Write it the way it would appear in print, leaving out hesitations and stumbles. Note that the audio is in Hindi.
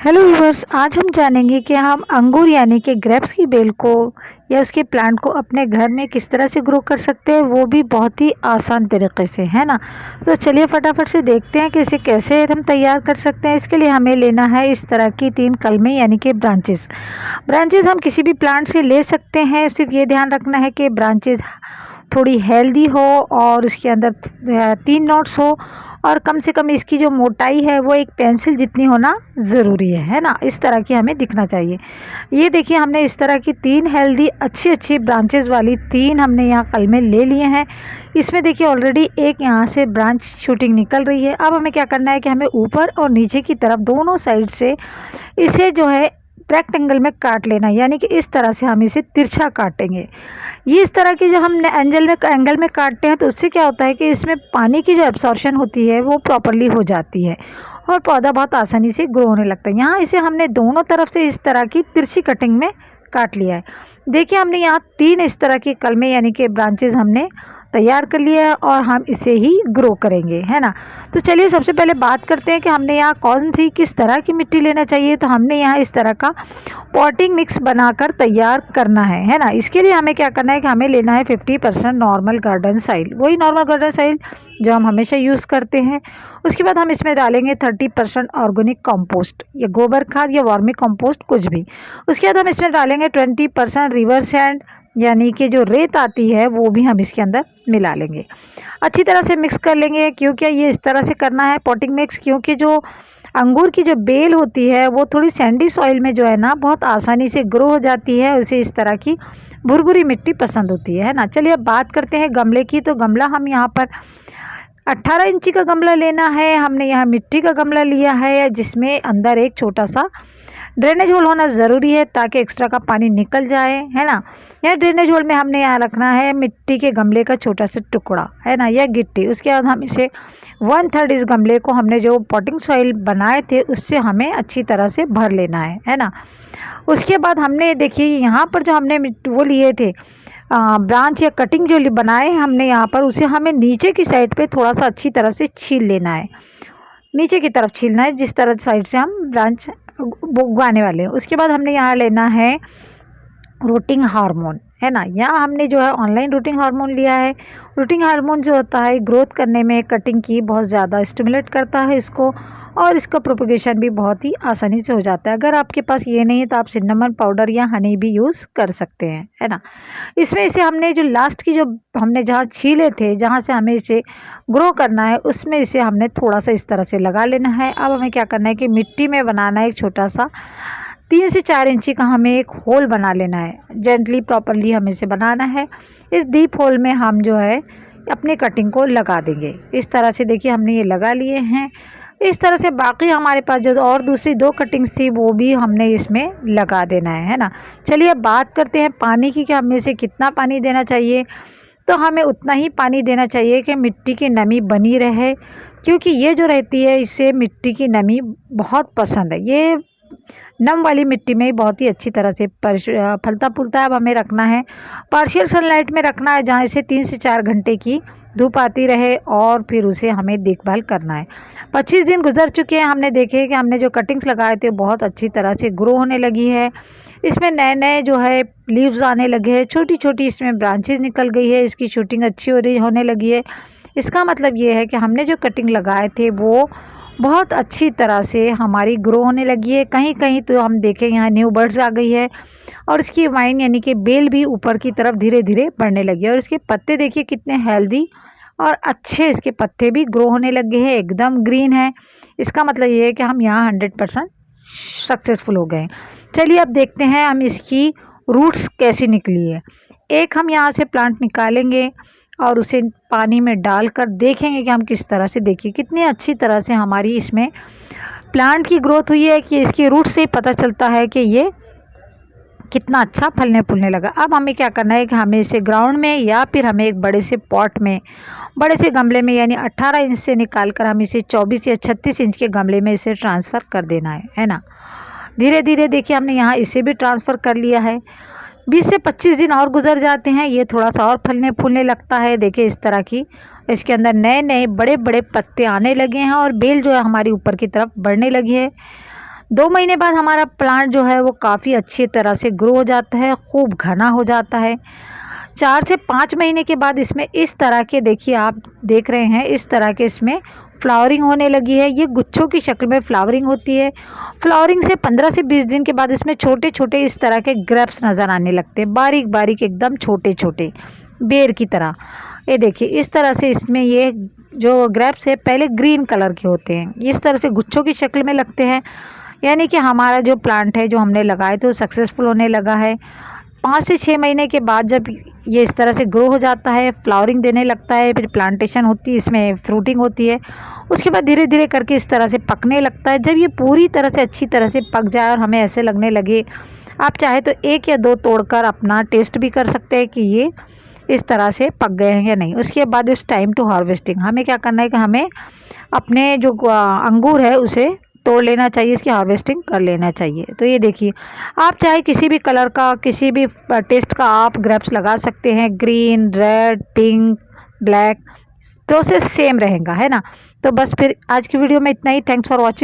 हेलो व्यूअर्स, आज हम जानेंगे कि हम अंगूर यानी कि ग्रेप्स की बेल को या उसके प्लांट को अपने घर में किस तरह से ग्रो कर सकते हैं, वो भी बहुत ही आसान तरीके से, है ना। तो चलिए फटाफट से देखते हैं कि इसे कैसे हम तैयार कर सकते हैं। इसके लिए हमें लेना है इस तरह की 3 कलमें यानी कि ब्रांचेस। ब्रांचेस हम किसी भी प्लांट से ले सकते हैं, सिर्फ ये ध्यान रखना है कि ब्रांचेस थोड़ी हेल्दी हो और उसके अंदर 3 नोट्स हो और कम से कम इसकी जो मोटाई है वो एक पेंसिल जितनी होना ज़रूरी है ना। इस तरह की हमें दिखना चाहिए। ये देखिए, हमने इस तरह की 3 हेल्दी अच्छी अच्छी ब्रांचेस वाली 3 हमने यहाँ कलमे ले लिए हैं। इसमें देखिए ऑलरेडी एक यहाँ से ब्रांच शूटिंग निकल रही है। अब हमें क्या करना है कि हमें ऊपर और नीचे की तरफ दोनों साइड से इसे जो है रेक्टेंगल में काट लेना है, यानी कि इस तरह से हम इसे तिरछा काटेंगे। ये इस तरह की जो हम एंगल में काटते हैं तो उससे क्या होता है कि इसमें पानी की जो एब्सॉर्प्शन होती है वो प्रॉपरली हो जाती है और पौधा बहुत आसानी से ग्रो होने लगता है। यहाँ इसे हमने दोनों तरफ से इस तरह की तिरछी कटिंग में काट लिया है। देखिए, हमने यहाँ 3 इस तरह की कलमें यानी कि ब्रांचेस हमने तैयार कर लिया है और हम इसे ही ग्रो करेंगे, है ना। तो चलिए सबसे पहले बात करते हैं कि हमने यहाँ कौन सी किस तरह की मिट्टी लेना चाहिए। तो हमने यहाँ इस तरह का पॉटिंग मिक्स बनाकर तैयार करना है ना। इसके लिए हमें क्या करना है कि हमें लेना है 50% नॉर्मल गार्डन साइल, वही नॉर्मल गार्डन साइल जो हम हमेशा यूज़ करते हैं। उसके बाद हम इसमें डालेंगे 30% ऑर्गेनिक कंपोस्ट या गोबर खाद या वर्मी कंपोस्ट कुछ भी। उसके बाद हम इसमें डालेंगे 20% रिवर सैंड यानी कि जो रेत आती है वो भी हम इसके अंदर मिला लेंगे। अच्छी तरह से मिक्स कर लेंगे। क्योंकि ये इस तरह से करना है पॉटिंग मिक्स, क्योंकि जो अंगूर की जो बेल होती है वो थोड़ी सैंडी सॉइल में जो है ना बहुत आसानी से ग्रो हो जाती है। उसे इस तरह की भुरभुरी मिट्टी पसंद होती है ना। चलिए अब बात करते हैं गमले की। तो गमला हम यहाँ पर 18 इंची का गमला लेना है। हमने यहाँ मिट्टी का गमला लिया है जिसमें अंदर एक छोटा सा ड्रेनेज होल होना ज़रूरी है ताकि एक्स्ट्रा का पानी निकल जाए, है ना। यह ड्रेनेज होल में हमने यहाँ रखना है मिट्टी के गमले का छोटा सा टुकड़ा, है ना, या गिट्टी। उसके बाद हम इसे 1/3 इस गमले को हमने जो पॉटिंग सॉइल बनाए थे उससे हमें अच्छी तरह से भर लेना है ना। उसके बाद हमने देखिए यहाँ पर जो हमने वो लिए थे ब्रांच या कटिंग जो बनाए हमने यहाँ पर, उसे हमें नीचे की साइड पे थोड़ा सा अच्छी तरह से छील लेना है। नीचे की तरफ छीलना है जिस तरह साइड से हम ब्रांच उगाने वाले हैं। उसके बाद हमने यहाँ लेना है रूटिंग हार्मोन, है ना। यहाँ हमने जो है ऑनलाइन रूटिंग हार्मोन लिया है। रूटिंग हार्मोन जो होता है ग्रोथ करने में कटिंग की बहुत ज़्यादा स्टिमुलेट करता है इसको, और इसका प्रोपगेशन भी बहुत ही आसानी से हो जाता है। अगर आपके पास ये नहीं है तो आप सिन्नामन पाउडर या हनी भी यूज़ कर सकते हैं, है ना। इसमें इसे हमने जो लास्ट की जो हमने जहाँ छीले थे, जहाँ से हमें इसे ग्रो करना है, उसमें इसे हमने थोड़ा सा इस तरह से लगा लेना है। अब हमें क्या करना है कि मिट्टी में बनाना है एक छोटा सा 3 से 4 इंची का हमें एक होल बना लेना है। जेंटली प्रॉपरली हमें इसे बनाना है। इस डीप होल में हम जो है अपनी कटिंग को लगा देंगे। इस तरह से देखिए हमने ये लगा लिए हैं। इस तरह से बाकी हमारे पास जो और दूसरी 2 कटिंग्स थी वो भी हमने इसमें लगा देना है ना। चलिए अब बात करते हैं पानी की कि हमें इसे कितना पानी देना चाहिए। तो हमें उतना ही पानी देना चाहिए कि मिट्टी की नमी बनी रहे, क्योंकि ये जो रहती है इसे मिट्टी की नमी बहुत पसंद है। ये नम वाली मिट्टी में बहुत ही अच्छी तरह से फलता फूलता है। अब हमें रखना है पार्शियल सनलाइट में रखना है, जहाँ इसे 3 से 4 घंटे की धूप आती रहे और फिर उसे हमें देखभाल करना है। 25 दिन गुजर चुके हैं। हमने देखे कि हमने जो कटिंग्स लगाए थे बहुत अच्छी तरह से ग्रो होने लगी है। इसमें नए नए जो है लीव्स आने लगे हैं, छोटी छोटी इसमें ब्रांचेज निकल गई है, इसकी शूटिंग अच्छी होने लगी है। इसका मतलब ये है कि हमने जो कटिंग लगाए थे वो बहुत अच्छी तरह से हमारी ग्रो होने लगी है। कहीं कहीं तो हम देखें यहाँ न्यू बर्ड्स आ गई है और इसकी वाइन यानी कि बेल भी ऊपर की तरफ धीरे धीरे बढ़ने लगी है। और इसके पत्ते देखिए कितने हेल्दी और अच्छे इसके पत्ते भी ग्रो होने लगे हैं, एकदम ग्रीन है। इसका मतलब ये है कि हम यहाँ 100% सक्सेसफुल हो गए हैं। चलिए अब देखते हैं हम इसकी रूट्स कैसी निकली है। एक हम यहाँ से प्लांट निकालेंगे और उसे पानी में डालकर देखेंगे कि हम किस तरह से, देखिए कितनी अच्छी तरह से हमारी इसमें प्लांट की ग्रोथ हुई है कि इसकी रूट से ही पता चलता है कि ये कितना अच्छा फलने फूलने लगा। अब हमें क्या करना है कि हमें इसे ग्राउंड में या फिर हमें एक बड़े से पॉट में, बड़े से गमले में, यानी 18 इंच से निकाल कर हम इसे 24 या 36 इंच के गमले में इसे ट्रांसफ़र कर देना है ना। धीरे धीरे देखिए हमने यहाँ इसे भी ट्रांसफ़र कर लिया है। 20 से 25 दिन और गुजर जाते हैं, ये थोड़ा सा और फलने फूलने लगता है। देखिए इस तरह की इसके अंदर नए नए बड़े बड़े पत्ते आने लगे हैं और बेल जो है हमारी ऊपर की तरफ बढ़ने लगी है। 2 महीने बाद हमारा प्लांट जो है वो काफ़ी अच्छी तरह से ग्रो हो जाता है, खूब घना हो जाता है। 4 से 5 महीने के बाद इसमें इस तरह के, देखिए आप देख रहे हैं, इस तरह के इसमें फ्लावरिंग होने लगी है। ये गुच्छों की शक्ल में फ्लावरिंग होती है। फ्लावरिंग से 15 से 20 दिन के बाद इसमें छोटे-छोटे इस तरह के ग्रेप्स नज़र आने लगते हैं, बारीक-बारीक एकदम छोटे-छोटे, बेर की तरह। ये देखिए इस तरह से इसमें ये जो ग्रेप्स है पहले ग्रीन कलर के होते हैं, इस तरह से गुच्छों की शक्ल में लगते हैं। यानी कि हमारा जो प्लांट है जो हमने लगाए थे वो सक्सेसफुल होने लगा है। 5 से 6 महीने के बाद जब ये इस तरह से ग्रो हो जाता है, फ्लावरिंग देने लगता है, फिर प्लांटेशन होती है, इसमें फ्रूटिंग होती है। उसके बाद धीरे-धीरे करके इस तरह से पकने लगता है। जब ये पूरी तरह से अच्छी तरह से पक जाए और हमें ऐसे लगने लगे, आप चाहे तो 1 या 2 तोड़कर अपना टेस्ट भी कर सकते हैं कि ये इस तरह से पक गए हैं या नहीं। उसके बाद इट्स टाइम टू हार्वेस्टिंग। हमें क्या करना है कि हमें अपने जो अंगूर है उसे तोड़ लेना चाहिए, इसकी हार्वेस्टिंग कर लेना चाहिए। तो ये देखिए, आप चाहे किसी भी कलर का, किसी भी टेस्ट का आप ग्रेप्स लगा सकते हैं, green, red, pink, black, process same रहेगा, है ना। तो बस फिर आज की वीडियो में इतना ही। Thanks for watching.